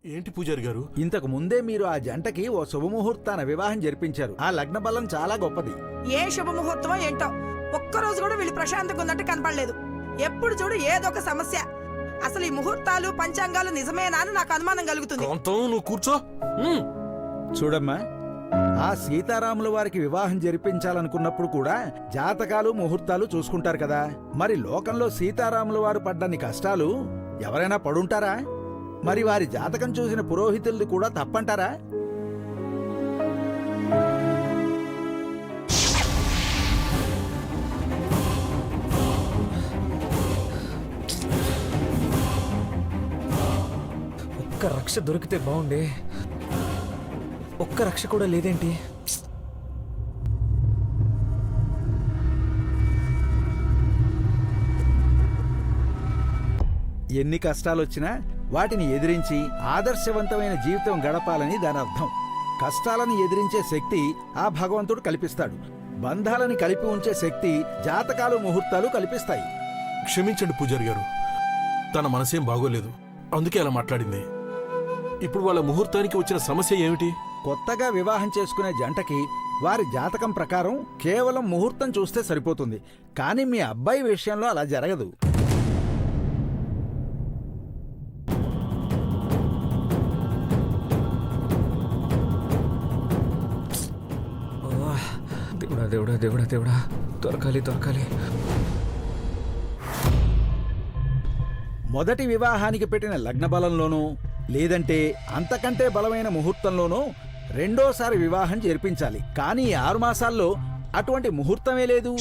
ఏంటి పూజారి గారు? ఇంతకు ముందే మీరు ఆ జంటకి ఓ శుభముహూర్తాన వివాహం జరిపించారు. ఆ లగ్న బలం చాలా గొప్పది. ఏ శుభముహూర్తమో ఏంటో ఒక్కరోజు కూడా వీళ్ళు ప్రశాంతంగా ఉన్నట్టు కనపడలేదు. ఎప్పుడు చూడు ఏదో ఒక సమస్య. అసలు ఈ ముహూర్తాలు పంచాంగాలు నిజమేనా అని నాకు అనుమానం కలుగుతుంది. నువ్వు కూర్చో. చూడమ్మా, ఆ సీతారాముల వారికి వివాహం జరిపించాలనుకున్నప్పుడు కూడా జాతకాలు ముహూర్తాలు చూసుకుంటారు కదా. మరి లోకంలో సీతారాముల వారు పడ్డన్ని కష్టాలు ఎవరైనా పడుంటారా? మరి వారి జాతకం చూసిన పురోహితులది కూడా తప్పంటారా? ఒక్క రక్ష దొరికితే బాగుండే. ఒక్క రక్ష కూడా లేదేంటి? ఎన్ని కష్టాలొచ్చినా వాటిని ఎదిరించి ఆదర్శవంతమైన జీవితం గడపాలని దాని అర్థం. కష్టాలను ఎదిరించే శక్తి ఆ భగవంతుడు కల్పిస్తాడు. బంధాలని కలిపి ఉంచే శక్తి జాతకాలు ముహూర్తాలు కల్పిస్తాయి. క్షమించండి పూజారి గారు, తన మనసేం బాగోలేదు, అందుకే అలా మాట్లాడింది. ఇప్పుడు వాళ్ళ ముహూర్తానికి వచ్చిన సమస్య ఏమిటి? కొత్తగా వివాహం చేసుకునే జంటకి వారి జాతకం ప్రకారం కేవలం ముహూర్తం చూస్తే సరిపోతుంది. కానీ మీ అబ్బాయి విషయంలో అలా జరగదు. దేవుడా దేవుడా దేవుడా దేవుడా, దొరకాలి దొరకాలి. మొదటి వివాహానికి పెట్టిన లగ్న బలంలోనూ లేదంటే అంతకంటే బలమైన ముహూర్తంలోనూ రెండోసారి వివాహం జరిపించాలి. కానీ 6 మాసాల్లో అటువంటి ముహూర్తమే లేదు.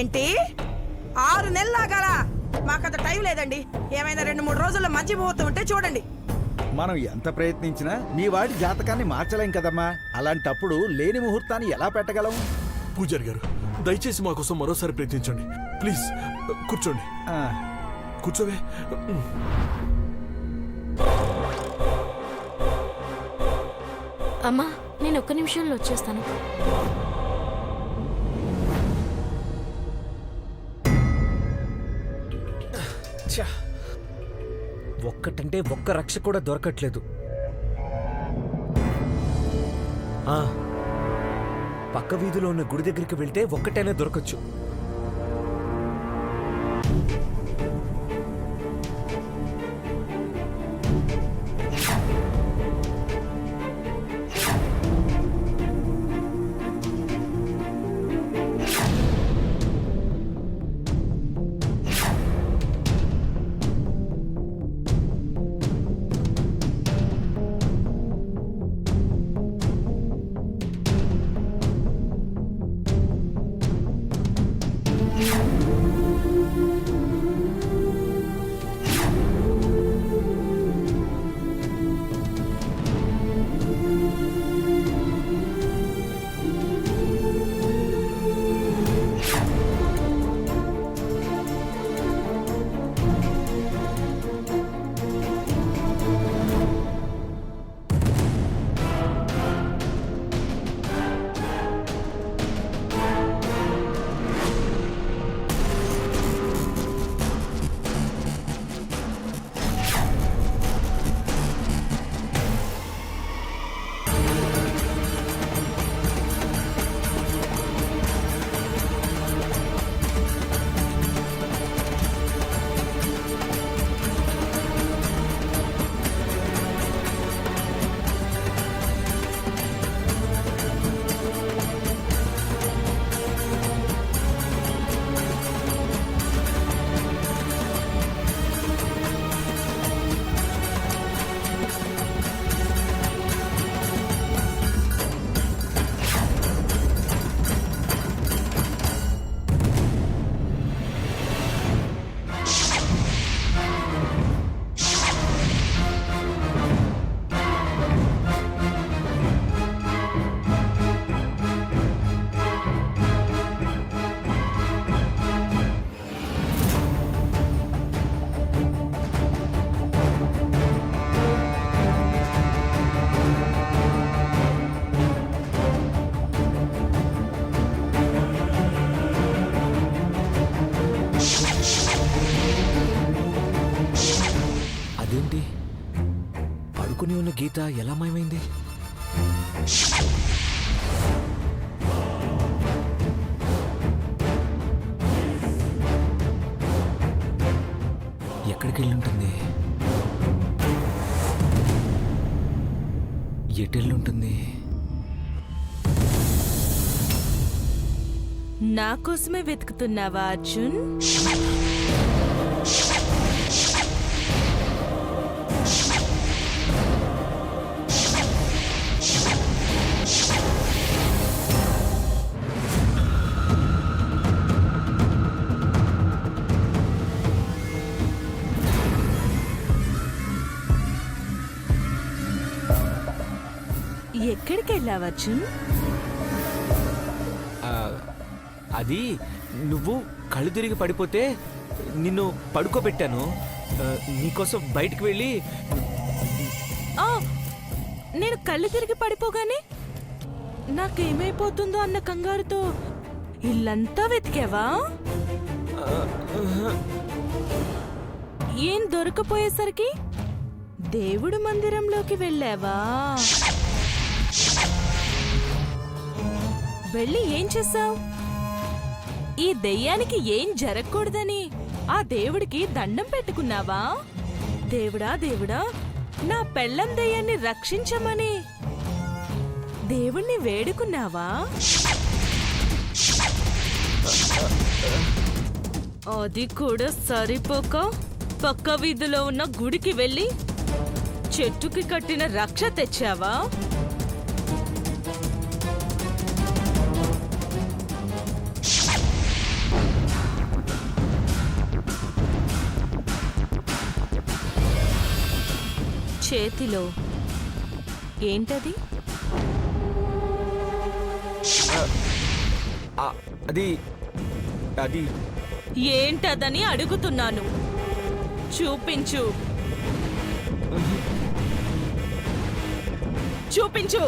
ఏంటి 6 నెలలు ఆగాలా? మాకంత టైం లేదండి. ఏమైనా 2-3 రోజుల్లో మంచి ముహూర్తం ఉంటే చూడండి. మనం ఎంత ప్రయత్నించినా మీ వాడి జాతకాన్ని మార్చలేం కదమ్మా. అలాంటప్పుడు లేని ముహూర్తాన్ని ఎలా పెట్టగలం? పూజారి గారు, దయచేసి మా కోసం మరోసారి ప్రయత్నించండి ప్లీజ్. కూర్చోండి. కూర్చోవే. అమ్మా, నేను ఒక్క నిమిషంలో వచ్చేస్తాను. ఒక్కటంటే ఒక్క రక్ష కూడా దొరకట్లేదు. పక్క వీధిలో ఉన్న గుడి దగ్గరికి వెళ్తే ఒక్కటైనా దొరకచ్చు. పడుకుని ఉన్న గీత ఎలా మాయమైంది? ఎక్కడికి వెళ్ళుంటుంది? ఎటెళ్ళుంటుంది? నా కోసమే వెతుకుతున్నావా అర్జున్? ఎక్కడికి వెళ్ళావు అర్జున్? ఆ, అది నువ్వు కళ్ళు తిరిగి పడిపోతే నిన్ను పడుకోబెట్టాను. నీకోసం బయటికి వెళ్ళి ఆ, నేను కళ్ళు తిరిగి పడిపోగానే నాకేమైపోతుందో అన్న కంగారుతో ఇల్లంతా వెతికావా? ఏం దొరకపోయేసరికి దేవుడు మందిరంలోకి వెళ్ళావా? వెళ్ళి ఏం చేశావు? ఈ దెయ్యానికి ఏం జరగకూడదని ఆ దేవుడికి దండం పెట్టుకున్నావా? దేవుడా దేవుడా, నా పెళ్ళం దెయ్యాన్ని రక్షించమని దేవుణ్ణి వేడుకున్నావా? అది కూడా సరిపోక పక్క వీధిలో ఉన్న గుడికి వెళ్ళి చెట్టుకి కట్టిన రక్ష తెచ్చావా? చేతిలో ఏంటది? అది అది ఏంటదని అడుగుతున్నాను. చూపించు, చూపించు.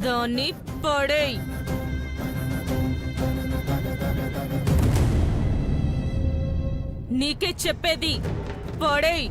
దాన్ని పడేయ్. నీకే చెప్పేది, పడేయ్.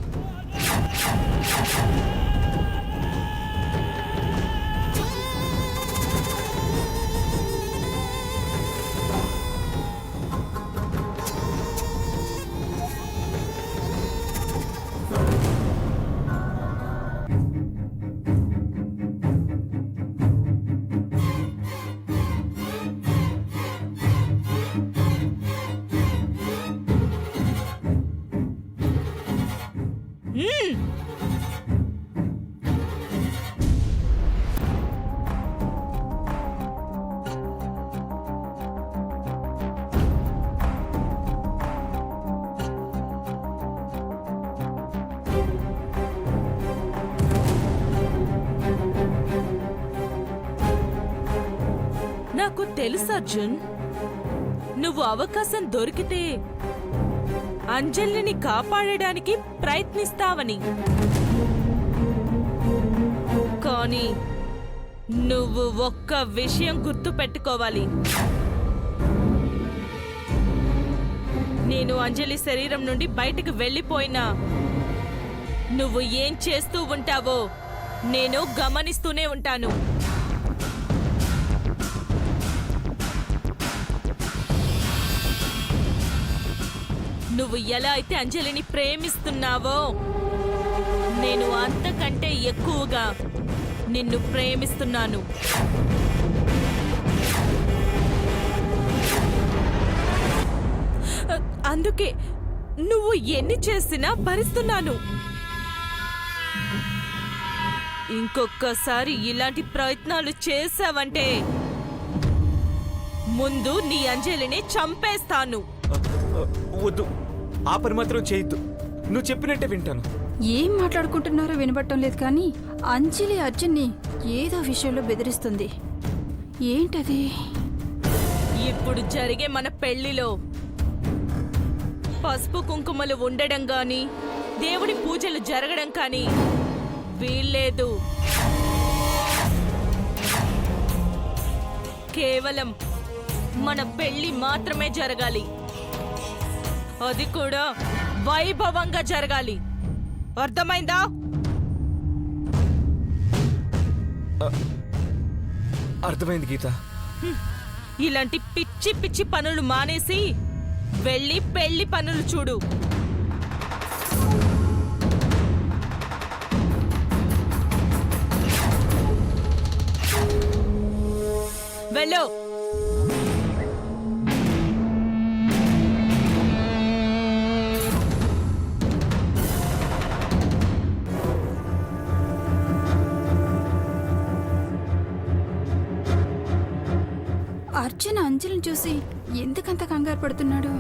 నాకు తెలుసు అర్జున్, నువ్వు అవకాశం దొరికితే అంజలిని కాపాడడానికి ప్రయత్నిస్తావని. కానీ నువ్వు ఒక్క విషయం గుర్తు పెట్టుకోవాలి. నేను అంజలి శరీరం నుండి బయటకు వెళ్ళిపోయినా నువ్వు ఏం చేస్తూ ఉంటావో నేను గమనిస్తూనే ఉంటాను. నువ్వు ఎలా అయితే అంజలిని ప్రేమిస్తున్నావో నేను అంతకంటే ఎక్కువగా నిన్ను ప్రేమిస్తున్నాను. అందుకే నువ్వు ఎన్ని చేసినా భరిస్తున్నాను. ఇంకొకసారి ఇలాంటి ప్రయత్నాలు చేశావంటే ముందు నీ అంజలిని చంపేస్తాను. వద్దు, ఆ పని మాత్రం చేయొద్దు. నువ్వు చెప్పినట్టే వింటాను. ఏం మాట్లాడుకుంటున్నారో వినబట్టం లేదు కానీ అంజలి అర్జున్ని ఏదో విషయంలో బెదిరిస్తుంది. ఏంటది? ఇప్పుడు జరిగే మన పెళ్లిలో పసుపు కుంకుమలు ఉండడం గాని దేవుడి పూజలు జరగడం కానీ వీల్లేదు. కేవలం మన పెళ్లి మాత్రమే జరగాలి. అది కూడా వైభవంగా జరగాలి. అర్థమైందా? అర్థమైంది గీత. ఇలాంటి పిచ్చి పిచ్చి పనులు మానేసి వెళ్ళి పెళ్లి పనులు చూడు. వెళ్ళు. అర్జున్ అంజలిని చూసి ఎందుకంత కంగారు పడుతున్నాడు?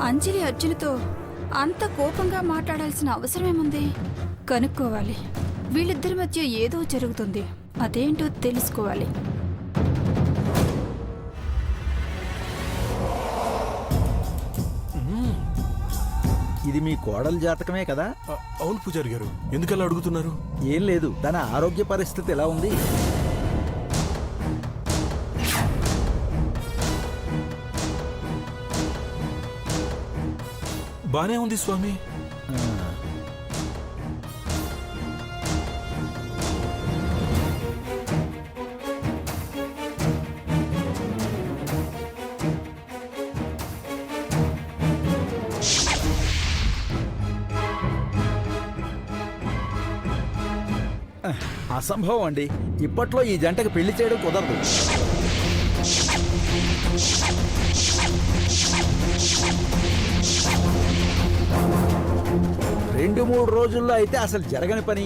అంజలి అర్జున్తో అంత కోపంగా మాట్లాడాల్సిన అవసరమేముంది? కనుక్కోవాలి. వీళ్ళిద్దరి మధ్య ఏదో జరుగుతుంది. అదేంటో తెలుసుకోవాలి. ఇది మీ కోడలు జాతకమే కదా? అవును పూజారి గారు, ఎందుకలా అడుగుతున్నారు? ఏం లేదు, తన ఆరోగ్య పరిస్థితి ఎలా ఉంది? బానే ఉంది స్వామి. అసంభవం అండి. ఇప్పట్లో ఈ జంటకు పెళ్లి చేయడం కుదరదు. రెండు మూడు రోజుల్లో అయితే అసలు జరగని పని.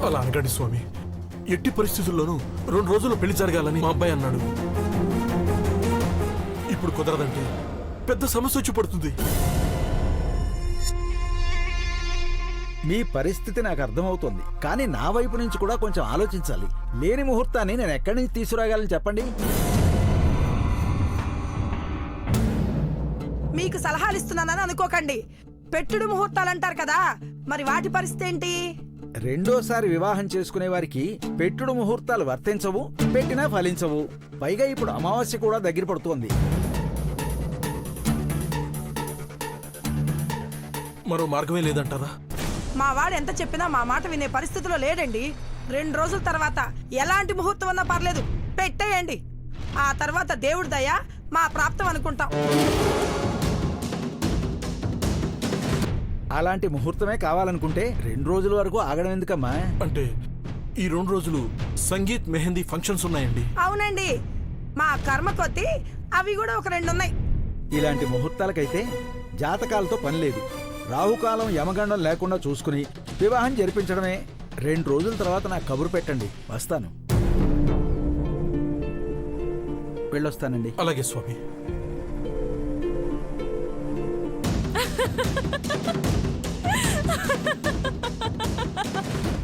అలా అనగండి స్వామి. ఎట్టి పరిస్థితుల్లోనూ 2 రోజుల్లో పెళ్లి జరగాలని మా అబ్బాయి అన్నాడు. ఇప్పుడు కుదరదంటే పెద్ద సమస్య వచ్చి పడుతుంది. మీ పరిస్థితి నాకు అర్థమవుతోంది, కానీ నా వైపు నుంచి కూడా కొంచెం ఆలోచించాలి. లేని ముహూర్తాన్ని నేను ఎక్కడి నుంచి తీసుకురాగలను చెప్పండి? మీకు సలహాలు ఇస్తున్నానని అనుకోకండి. పెట్టుడు ముహూర్తాలంటారు కదా, మరి వాటి పరిస్థితి ఏంటి? రెండోసారి వివాహం చేసుకునే వారికి పెట్టుడు ముహూర్తాలు వర్తించవు, పెట్టినా ఫలించవు. పైగా ఇప్పుడు అమావాస్య కూడా దగ్గర పడుతోంది. మరో మార్గమే లేదంటారా? మా వాడు ఎంత చెప్పినా మా మాట వినే పరిస్థితిలో లేడండి. 2 రోజుల తర్వాత ఎలాంటి ముహూర్తం అన్నా పర్లేదు, పెట్టేయండి. ఆ తర్వాత దేవుడి దయ మా ప్రాప్తం అనుకుంటాం. అలాంటి ముహూర్తమే కావాలనుకుంటే 2 రోజుల వరకు ఆగడం ఎందుకమ్మా? అంటే ఈ 2 రోజులు సంగీత్ మెహందీ ఫంక్షన్స్ ఉన్నాయండి. అవునండి, మా కర్మ కొద్దీ అవి కూడా ఒక 2 ఉన్నాయి. ఇలాంటి ముహూర్తాలకైతే జాతకాలతో పని లేదు. రాహుకాలం యమగండం లేకుండా చూసుకుని వివాహం జరిపించడమే. 2 రోజుల తర్వాత నాకు కబురు పెట్టండి, వస్తాను. వెళ్ళొస్తానండి. అలాగే స్వామి.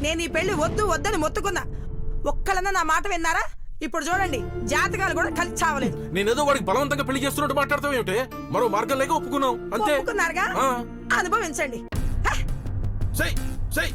నేను ఈ పెళ్లి వద్దు వద్దని మొత్తుకున్నా. ఒక్కళ్ళన్నా నా మాట విన్నారా? ఇప్పుడు చూడండి, జాతకాలు కూడా కలిసి చావలేదు. నేనేదో వాడికి బలవంతంగా పెళ్లి చేస్తున్నట్టు మాట్లాడతావు ఏమిటే? మరో మార్గం లేక ఒప్పుకున్నాం అంతే. ఒప్పుకున్నారుగా, ఆ. అనుభవించండి. సై సై.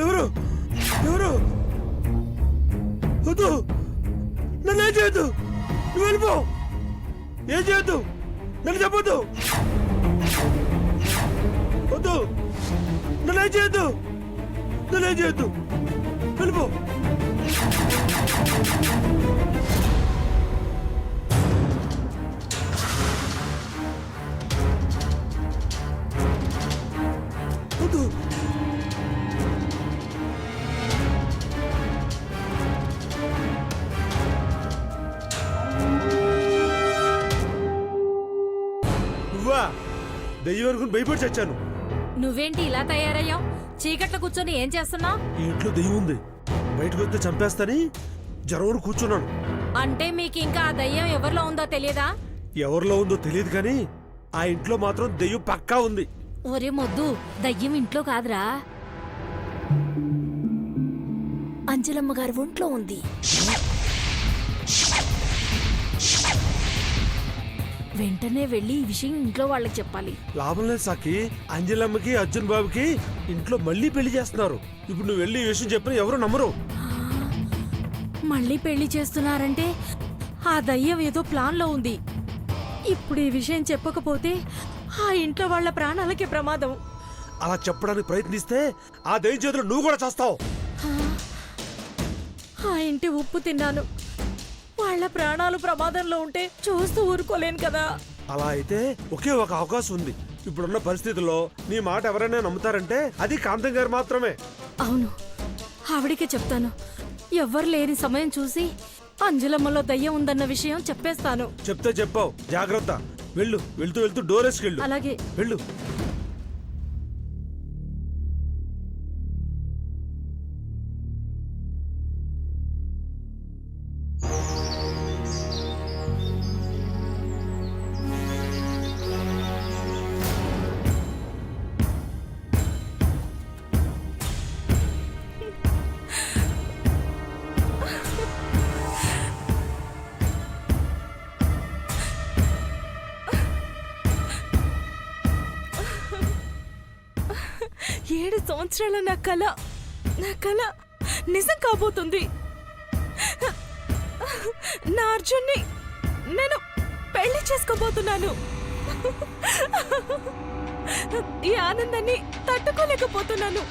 ఎవరు ఎవరు? వద్దు, నన్ను ఏం చేయొద్దు. నువ్వు వెళ్ళిపో. ఏం చేయొద్దు, నన్ను చెప్పొద్దు. వద్దు, నన్ను ఏం చేయొద్దు. నన్ను ఏం చేయొద్దు, వెళ్ళిపో. వద్దు. దెయ్యం అనుకుని భయపడి చచ్చాను. నువ్వేంటి ఇలా తయారయ్యావు? చీకట్లో కూర్చొని ఏం చేస్తున్నావు? ఈ ఇంట్లో దెయ్యం ఉంది, బయటకు వస్తే చంపేస్తాని జ్వరం కూర్చున్నాను. అంటే మీకు ఇంకా ఆ దయ్యం ఎవరిలో ఉందో తెలియదా? ఎవరిలో ఉందో తెలియదు కానీ ఆ ఇంట్లో మాత్రం దెయ్యం పక్కా ఉంది. ఒరే మొద్దు, దయ్యం ఇంట్లో కాదురా, అంజలమ్మ గారి ఒంట్లో ఉంది. వెంటనే వెళ్ళి ఈ విషయం ఇంట్లో వాళ్ళకి చెప్పాలి. లాభం లేదు సాకి, అంజలమ్మకి అర్జున్ బాబుకి ఇంట్లో మళ్ళీ పెళ్లి చేస్తున్నారు. ఇప్పుడు నువ్వు వెళ్ళి ఈ విషయం చెప్పిన ఎవరు నమ్మరు. మళ్ళీ పెళ్లి చేస్తున్నారంటే ఆ దయ్యం ఏదో ప్లాన్లో ఉంది. ఇప్పుడు ఈ విషయం చెప్పకపోతే ఆ ఇంట్లో వాళ్ళ ప్రాణాలకి ప్రమాదం. అలా చెప్పడానికి ప్రయత్నిస్తే ఆ దెయ్యం చేతులు నువ్వు కూడా చేస్తావు. ఆ ఇంటి ఉప్పు తిన్నాను. వాళ్ళ ప్రాణాలు ప్రమాదంలో ఉంటే చూస్తూ ఊరుకోలేను కదా. అలా అయితే ఒకే ఒక అవకాశం ఉంది. ఇప్పుడున్న పరిస్థితుల్లో నీ మాట ఎవరైనా నమ్ముతారంటే అది కాంతం గారు మాత్రమే. అవును, ఆవిడికే చెప్తాను. ఎవ్వరు లేని సమయం చూసి అంజలమ్మలో దయ్యం ఉందన్న విషయం చెప్పేస్తాను. చెప్తే చెప్పావు, జాగ్రత్త. వెళ్ళు, వెళ్తూ వెళ్తూ డోర్ వేసుకెళ్ళు. అలాగే. వెళ్ళు. ఏడు సంవత్సరాల నా కళ నిజం కాబోతుంది. నా అర్జున్ని నేను పెళ్లి చేసుకోబోతున్నాను. ఈ ఆనందాన్ని తట్టుకోలేకపోతున్నాను.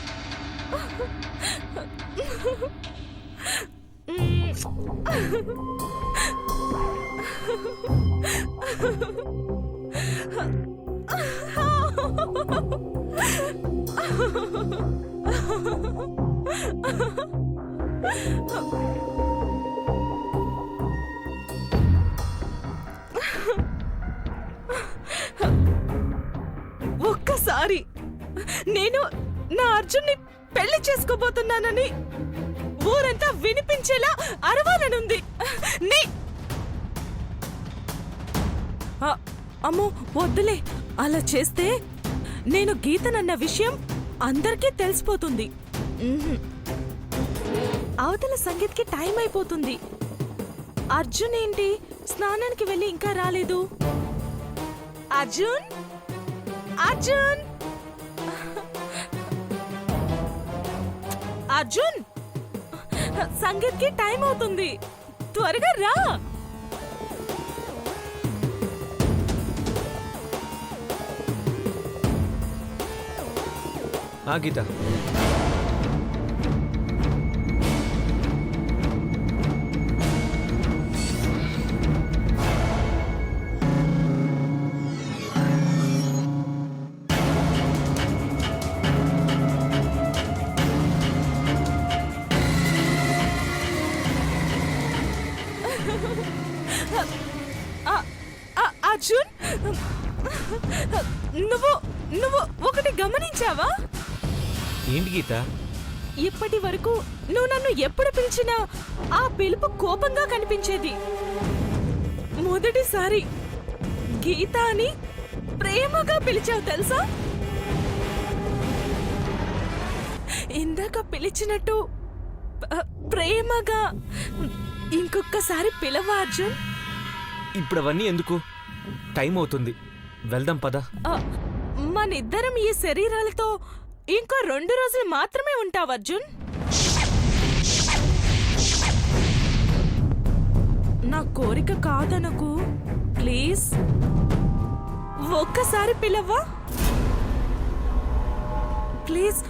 ఒక్కసారి నేను నా అర్జున్ని పెళ్లి చేసుకోబోతున్నానని ఊరంతా వినిపించేలా అరవాలనుంది. అమ్మో వద్దులే, అలా చేస్తే నేను గీతనన్న విషయం అందరికీ తెలిసిపోతుంది. అవతల సంగీత్కి టైం అయిపోతుంది. అర్జున్ ఏంటి స్నానానికి వెళ్ళి ఇంకా రాలేదు? అర్జున్ అర్జున్ అర్జున్, సంగీత్కి టైం అవుతుంది, త్వరగా రా. గీత, అర్జున్, నువ్వు నువ్వు ఒకటి గమనించావా? ఏంటి గీత? ఇప్పటి వరకు నువ్వు నన్ను ఎప్పుడు పిలిచినా ఆ పిలుపు కోపంగా కనిపించేది. మొదటిసారి గీత అని ప్రేమగా పిలిచావు తెలుసా? ఇందాక పిలిచినట్టు ప్రేమగా ఇంకొకసారి పిలవా అర్జున్? ఇప్పుడు అవన్నీ ఎందుకు? టైం అవుతుంది, వెళ్దాం పద. మనిద్దరం ఈ శరీరాలతో ఇంకో 2 రోజులు మాత్రమే ఉంటావు అర్జున్. నా కోరిక కాదనకు ప్లీజ్. ఒక్కసారి పిలవ్వా ప్లీజ్.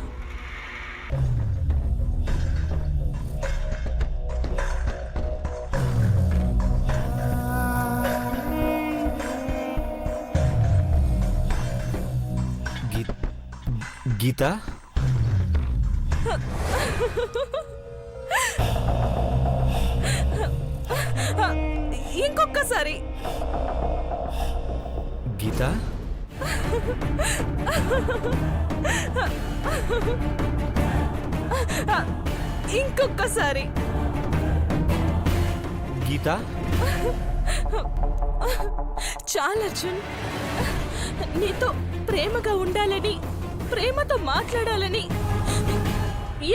గీత, ఇంకొకసారి. గీత, ఇంకొకసారి. గీత, చాలు అర్జున్. నీతో ప్రేమగా ఉండాలని, ప్రేమతో మాట్లాడాలని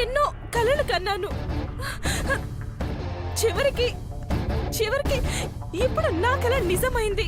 ఎన్నో కలలు కన్నాను. చివరికి ఇప్పుడు నా కల నిజమైంది.